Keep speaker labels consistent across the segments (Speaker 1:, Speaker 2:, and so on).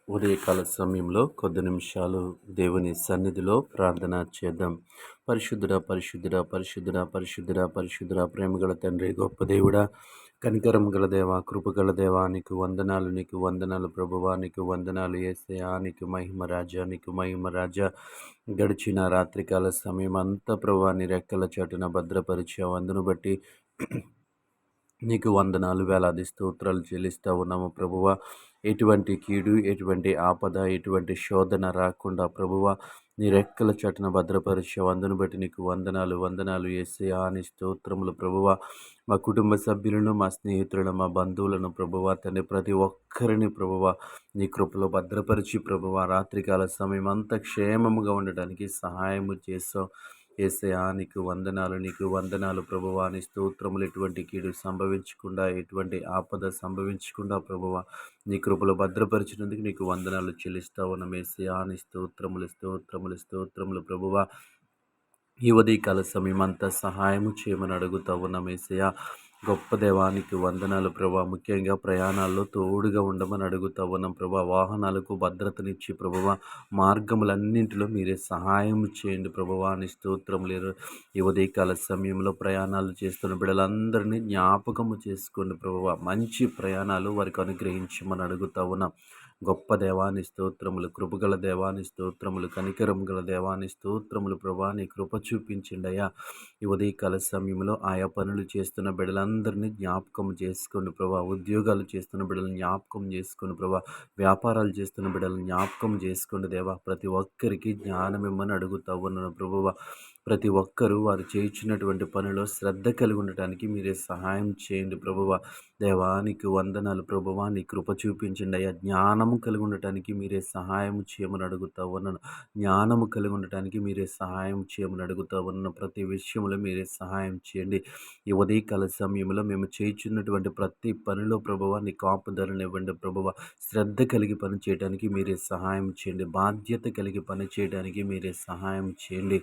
Speaker 1: ఉదయకాల సమయంలో కొద్ది నిమిషాలు దేవుని సన్నిధిలో ప్రార్థన చేద్దాం. పరిశుద్ధుడా పరిశుద్ధుడా పరిశుద్ధుడా పరిశుద్ధుడా పరిశుద్ధుడా ప్రేమగల తండ్రి, గొప్ప దేవుడా, కనికరం గల దేవా, కృపగల దేవా, నీకు వందనాలు, నీకు వందనాలు ప్రభువా, నీకు వందనాలు యేసయ్యా, నీకు మహిమ రాజా, నీకు మహిమ రాజా. గడిచిన రాత్రికాల సమయం అంతా ప్రభువా నీ రెక్కల చాటున భద్రపరిచావు. అందును బట్టి నీకు వందనాలు, వేలాది స్తోత్రాలు చెల్లిస్తూ ఉన్నాము ప్రభువా. ఎటువంటి కీడు, ఎటువంటి ఆపద, ఎటువంటి శోధన రాకుండా ప్రభువా నీ రెక్కల చాటున భద్రపరిచావు. అందును బట్టి నీకు వందనాలు, వందనాలు యేసయ్యా నీ స్తోత్రములు ప్రభువా. మా కుటుంబ సభ్యులను, మా స్నేహితులను, మా బంధువులను ప్రభువా తండ్రి, ప్రతి ఒక్కరిని ప్రభువా నీ కృపలో భద్రపరిచి ప్రభువా రాత్రికాల సమయం అంతా క్షేమముగా ఉండటానికి సహాయము చేసావు. యేసయ్యా నీకు వందనాలు, నీకు వందనాలు ప్రభువా. నీ స్తోత్రములు ఎటువంటి కీడు సంభవించకుండా, ఎటువంటి ఆపద సంభవించకుండా ప్రభువా నీ కృపలో భద్రపరిచినందుకు నీకు వందనాలు చెల్లిస్తా ఉన్నాం యేసయ్యా. నీ స్తోత్రములు స్తోత్రములు స్తోత్రములు ప్రభువా. ఈ ఉదయకాల సమయం అంతా సహాయము చేయమని అడుగుతా ఉన్నాం యేసయ్యా. గొప్ప దేవానికి వందనాలు ప్రభా. ముఖ్యంగా ప్రయాణాల్లో తోడుగా ఉండమని అడుగుతా ఉన్నాం ప్రభా. వాహనాలకు భద్రతనిచ్చి ప్రభువా మార్గములన్నింటిలో మీరే సహాయం చేయండి ప్రభువా. నీ స్తోత్రములు. ఈ ఉదయకాల సమయంలో ప్రయాణాలు చేస్తున్న బిడ్డలందరినీ జ్ఞాపకము చేసుకోండి ప్రభువా. మంచి ప్రయాణాలు వారికి అనుగ్రహించమని అడుగుతా ఉన్నాం. గొప్ప దేవాని స్తోత్రములు, కృపగల దేవాని స్తోత్రములు, కనికరం గల దేవాని స్తోత్రములు ప్రభా. నీ కృప చూపించండి అయ్యా. ఈ ఉదయకాల సమయంలో ఆయా పనులు చేస్తున్న బిడ్డలందరినీ జ్ఞాపకం చేసుకోండి ప్రభా. ఉద్యోగాలు చేస్తున్న బిడ్డలను జ్ఞాపకం చేసుకోండి ప్రభా. వ్యాపారాలు చేస్తున్న బిడ్డలను జ్ఞాపకం చేసుకోండి దేవా. ప్రతి ఒక్కరికి జ్ఞానం ఇమ్మని అడుగుతా ఉన్నాను ప్రభువా. ప్రతి ఒక్కరూ వారు చేయించినటువంటి పనిలో శ్రద్ధ కలిగి ఉండటానికి మీరే సహాయం చేయండి ప్రభువా. దేవానికి వందనాలు ప్రభువా. నీ కృప చూపించండి అయ్యా. జ్ఞానము కలిగి ఉండటానికి మీరే సహాయం చేయమని అడుగుతా ఉన్నాను. జ్ఞానము కలిగి ఉండటానికి మీరే సహాయం చేయమని అడుగుతా ఉన్నాను. ప్రతి విషయంలో మీరే సహాయం చేయండి. ఈ ఉదయకాల సమయంలో మేము చేయించున్నటువంటి ప్రతి పనిలో ప్రభువా నీ కాపుదలను ఇవ్వండి ప్రభువా. శ్రద్ధ కలిగి పని చేయడానికి మీరే సహాయం చేయండి. బాధ్యత కలిగి పని చేయడానికి మీరే సహాయం చేయండి.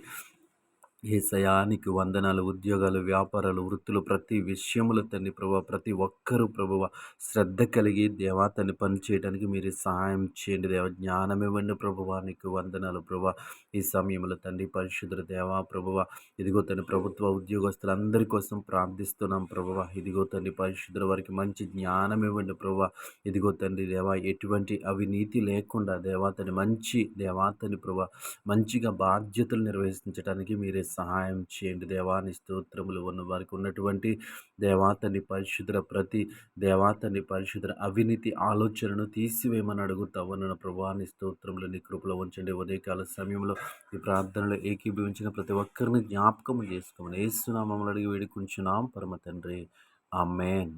Speaker 1: యేసయానికి వందనాలు. ఉద్యోగాలు, వ్యాపారాలు, వృత్తులు, ప్రతి విషయములో తండ్రి ప్రభువా ప్రతి ఒక్కరూ ప్రభువా శ్రద్ధ కలిగి దేవా తన్ని పని చేయడానికి మీరు సహాయం చేయండి దేవ. జ్ఞానం ఇవ్వండి ప్రభువా. నీకు వందనాలు ప్రభువా. ఈ సమయంలో తండ్రి పరిశుద్ధ దేవా ప్రభువా ఇదిగో తండ్రి ప్రభుత్వ ఉద్యోగస్తులందరి కోసం ప్రార్థిస్తున్నాం ప్రభువా. ఇదిగో తండ్రి పరిశుద్ధుల వారికి మంచి జ్ఞానం ఇవ్వండి ప్రభువా. ఇదిగో తండ్రి దేవా ఎటువంటి అవినీతి లేకుండా దేవా తని మంచి దేవా తని ప్రభువా మంచిగా బాధ్యతలు నిర్వహించడానికి మీరే సహాయం చేయండి దేవాని స్తోత్రములు. ఉన్న వారికి ఉన్నటువంటి దేవాతని పరిశుద్ధ ప్రతి దేవాతని పరిశుద్ధ అవినీతి ఆలోచనను తీసివేయమని అడుగుతా ఉన్నాను ప్రభువాని స్తోత్రములు. నీ కృపలో ఉంచండి. ఉదయకాల సమయంలో ఈ ప్రార్థనలో ఏకీభవించిన ప్రతి ఒక్కరిని జ్ఞాపకం చేసుకోమని యేసు నామములో అడిగి వేడుకుంటున్నాం పరమ తండ్రి. ఆమేన్.